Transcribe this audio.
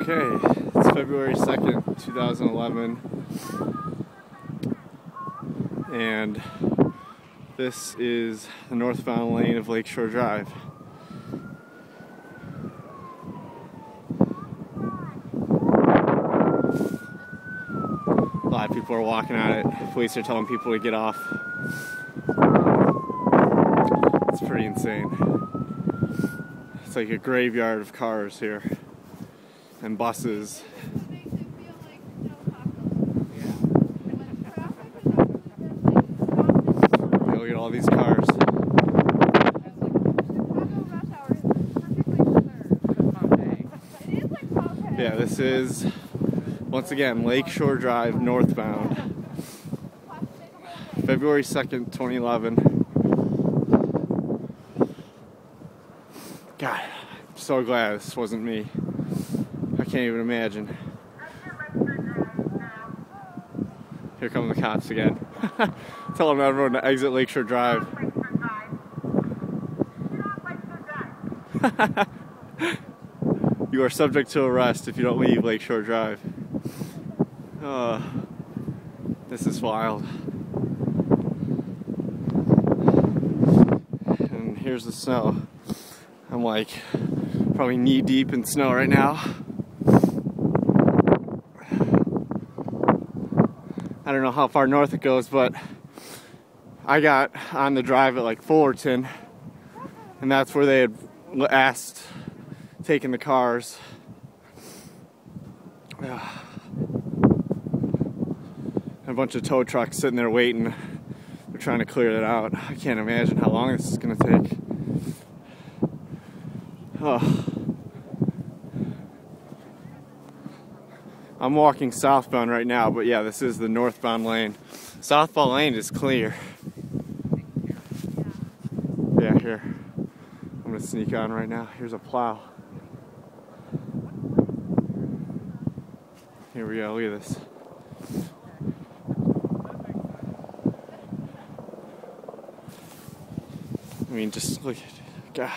Okay, it's February 2nd, 2011, and this is the northbound lane of Lakeshore Drive. A lot of people are walking on it. Police are telling people to get off. It's pretty insane. It's like a graveyard of cars here. And buses. Yeah, look at all these cars. Yeah, this is, once again, Lakeshore Drive northbound. February 2nd, 2011. God, I'm so glad this wasn't me. I can't even imagine. Here come the cops again. Telling everyone to exit Lakeshore Drive. You are subject to arrest if you don't leave Lakeshore Drive. This is wild. And here's the snow. I'm like probably knee deep in snow right now. I don't know how far north it goes, but I got on the drive at like Fullerton, and that's where they had asked taking the cars. And a bunch of tow trucks sitting there waiting. They're trying to clear it out. I can't imagine how long this is going to take. I'm walking southbound right now, but yeah, this is the northbound lane. Southbound lane is clear. Yeah, here. I'm gonna sneak on right now. Here's a plow. Here we go, look at this. I mean, just look at it. God.